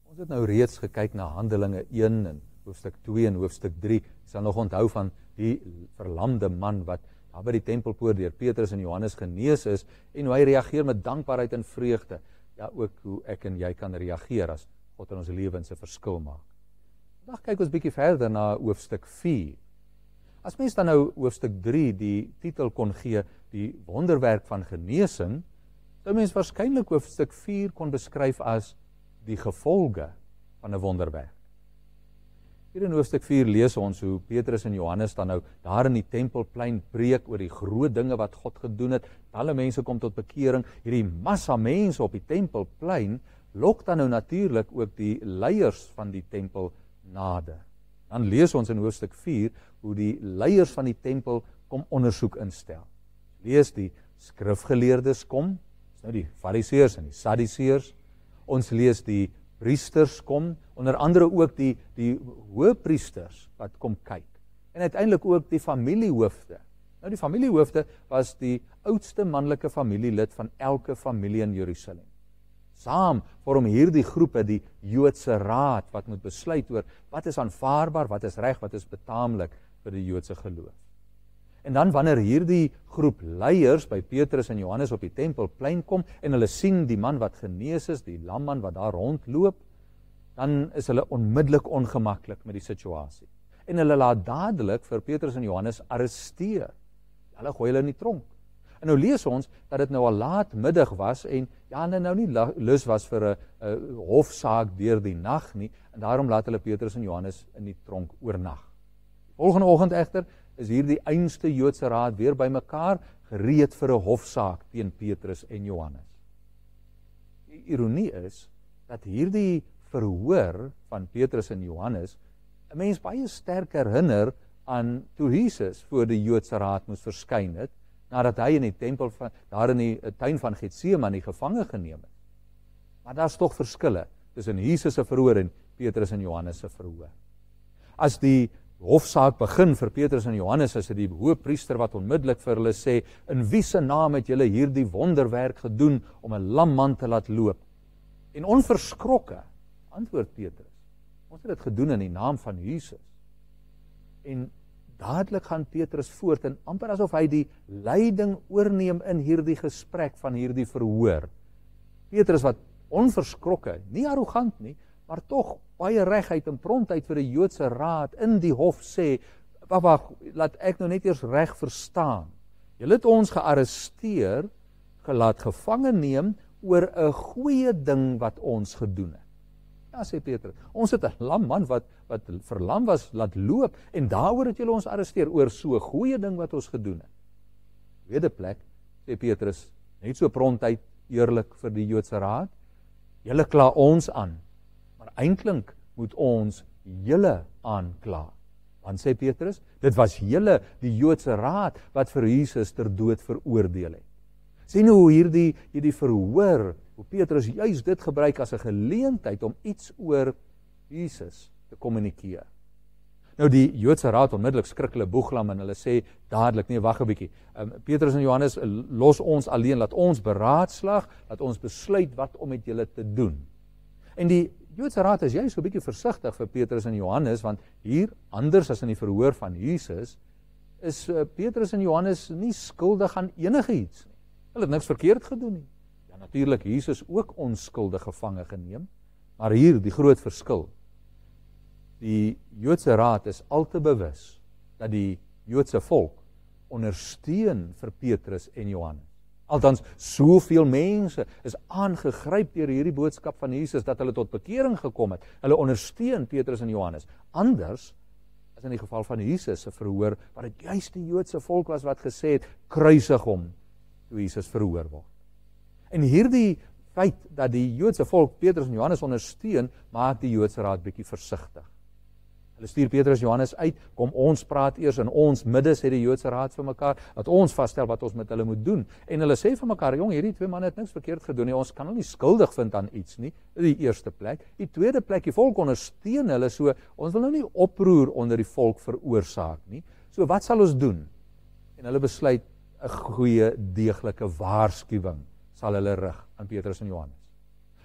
Ons het nou reeds gekyk na Handelinge 1 en hoofstuk 2 en hoofstuk 3. Jy sal nog onthou van die verlamde man wat daar by die tempelpoort deur Petrus en Johannes genees is en hoe hy reageer met dankbaarheid en vreugde. Ja, ook hoe ek en jy kan reageer as God in ons lewens 'n verskil maak. Vandag kyk ons bietjie verder na hoofstuk 4. As mens dan nou hoofstuk 3 die titel kon gee, die wonderwerk van genesing, sou mens waarskynlik hoofstuk 4 kon beskryf as die gevolge van 'n wonderwerk. Hier in hoofstuk 4 lees ons hoe Petrus en Johannes dan nou daar in die tempelplein preek oor die groot dinge wat God gedoen het. Alle mense kom tot bekering. Hierdie massa mense op die tempelplein lok dan nou natuurlik ook die leiers van die tempel nader. Dan lees ons in hoofstuk 4 hoe die leiers van die tempel kom ondersoek instel. Lees die skrifgeleerdes kom, dis nou die fariseërs en die sadduseërs. Ons lees die priesters kom, onder andere ook die hoëpriesters wat kom kyk. En uiteindelik ook die familiehoofde. Nou die familiehoofde was die oudste manlike familielid van elke familie in Jerusalem. Saam vorm hierdie groepe die Joodse raad wat moet besluit oor wat is aanvaarbaar, wat is reg, wat is betaamlik vir die Joodse geloof. En dan wanneer hierdie groep leiers by Petrus en Johannes op die tempelplein kom en hulle sien die man wat genees is, die lamman wat daar rondloop, dan is hulle onmiddellik ongemaklik met die situasie. En hulle laat dadelik vir Petrus en Johannes arresteer. Hulle gooi hulle in die tronk. En nou lees ons dat dit nou al laat middag was en ja, hulle nou nie lus was vir 'n hofsaak deur die nag nie, en daarom laat hulle Petrus en Johannes in die tronk oornag. Volgende oggend egter is hier die einste Joodse raad weer bymekaar, gereed vir 'n hofsaak teen Petrus en Johannes. Die ironie is dat hierdie verhoor van Petrus en Johannes 'n mens baie sterk herinner aan toe Jesus voor die Joodse raad moes verskyn het, nadat hy in die tempel daar in die tuin van Getsemane gevange geneem het. Maar daar's tog verskille tussen Jesus se verhoor en Petrus en Johannes se verhoor. As die hofsaak begin vir Petrus en Johannes, is dit die hoëpriester wat onmiddellik vir hulle sê, in wie se naam het julle hierdie wonderwerk gedoen om 'n lam man te laat loop? En onverskrokke antwoord Petrus, ons het dit gedoen in die naam van Jesus. En dadelik gaan Petrus voort en amper asof hy die leiding oorneem in hierdie gesprek van hierdie verhoor. Petrus wat onverskrokke, nie arrogant nie, maar tog baie regheid en prontheid vir die Joodse raad in die hof sê, wag, laat ek nou net eers reg verstaan. Julle het ons gearresteer, gelaat gevange neem oor 'n goeie ding wat ons gedoen het. Ja, sê Petrus, ons het 'n lam man wat verlam was laat loop en daaroor het julle ons arresteer oor so 'n goeie ding wat ons gedoen het. Tweede plek sê Petrus, net so prontheid eerlik vir die Joodse raad, julle kla ons aan. Maar eintlik moet ons julle aankla. Want sê Petrus, dit was julle, die Joodse raad, wat vir Jesus ter dood veroordeel het. Sien hoe hierdie verhoor, hoe Petrus juist dit gebruik as 'n geleentheid om iets oor Jesus te kommunikeer. Nou die Joodse raad onmiddellik skrik hulle boeglam en hulle sê dadelik, nee, wag 'n bietjie. Petrus en Johannes, los ons alleen, laat ons beraadslag, laat ons besluit wat om met julle te doen. En die Joodse raad is juist so 'n bietjie versigtig vir Petrus en Johannes, want hier, anders as in die verhoor van Jesus, is Petrus en Johannes nie skuldig aan enige iets nie. Hulle het niks verkeerd gedoen nie. Ja, natuurlik, Jesus ook onskuldig gevange geneem, maar hier die groot verskil. Die Joodse raad is al te bewus dat die Joodse volk ondersteun vir Petrus en Johannes. Althans, soveel mense is aangegryp deur hierdie boodskap van Jesus dat hulle tot bekering gekom het. Hulle ondersteun Petrus en Johannes. Anders as in die geval van Jesus se verhoor, waar dit juist die Joodse volk was wat gesê het, kruisig hom toe Jesus verhoor word. En hierdie feit dat die Joodse volk Petrus en Johannes ondersteun, maak die Joodse raad bietjie versigtig. Hulle stuur Petrus en Johannes uit, kom ons praat eers in ons midde, sê die Joodse raad vir mekaar, dat ons vasstel wat ons met hulle moet doen. En hulle sê vir mekaar, jong, hierdie twee manne het niks verkeerd gedoen nie, ons kan hulle nie skuldig vind aan iets nie, die eerste plek. Die tweede plek, die volk ondersteun hulle so, ons wil nou nie oproer onder die volk veroorsaak nie. So wat sal ons doen? En hulle besluit, 'n goeie, deeglike waarskuwing sal hulle rig aan Petrus en Johannes.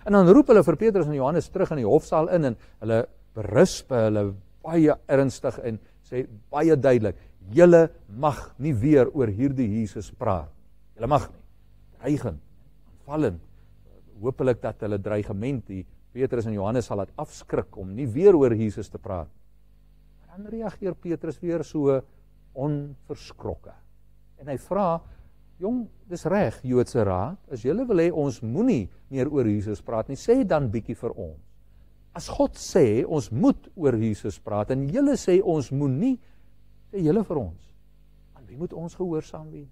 En dan roep hulle vir Petrus en Johannes terug in die hofsaal in en hulle berisp hulle baie ernstig en sê baie duidelik, julle mag nie weer oor hierdie Jesus praat. Julle mag nie. Dreigend, aanvallend. Hoopelik dat hulle dreigement die Petrus en Johannes sal laat afskrik om nie weer oor Jesus te praat. Maar dan reageer Petrus weer so onverskrokke. En hy vra, jong, dis reg, Joodse raad, as julle wil hê ons moenie meer oor Jesus praat nie, sê dan bietjie vir ons. As God sê, ons moet oor Jesus praat, en julle sê ons moenie, sê julle vir ons, aan wie moet ons gehoorsaam wees?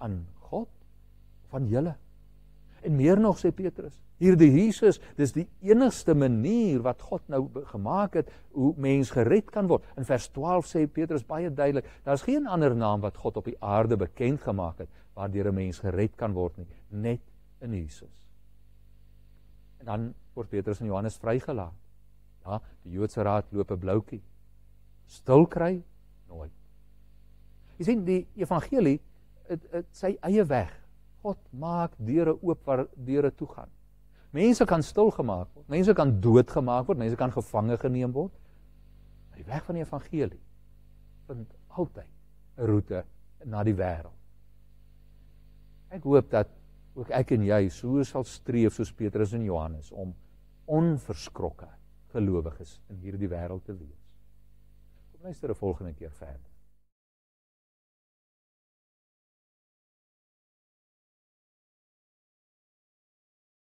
Aan God of aan julle? En meer nog, sê Petrus, hierdie Jesus, dis die enigste manier wat God nou gemaak het, hoe mens gered kan word. In vers 12 sê Petrus baie duidelik, daar is geen ander naam wat God op die aarde bekend gemaak het, waardeur 'n mens gered kan word nie, net in Jesus. En dan word Petrus en Johannes vrygelaat. Ja, die Joodse raad loop 'n bloukie. Stil kry? Nooit. Jy sien, die evangelie, het sy eie weg. God maak deure oop waar deure toe gaan. Mense kan stil gemaak word, mense kan doodgemaak word, mense kan gevange geneem word. Maar die weg van die evangelie vind altyd 'n roete na die wêreld. Ek hoop dat ook ek en jy so sal streef soos Petrus en Johannes om onverskrokke gelowiges in hierdie wêreld te wees. Kom luister 'n volgende keer verder.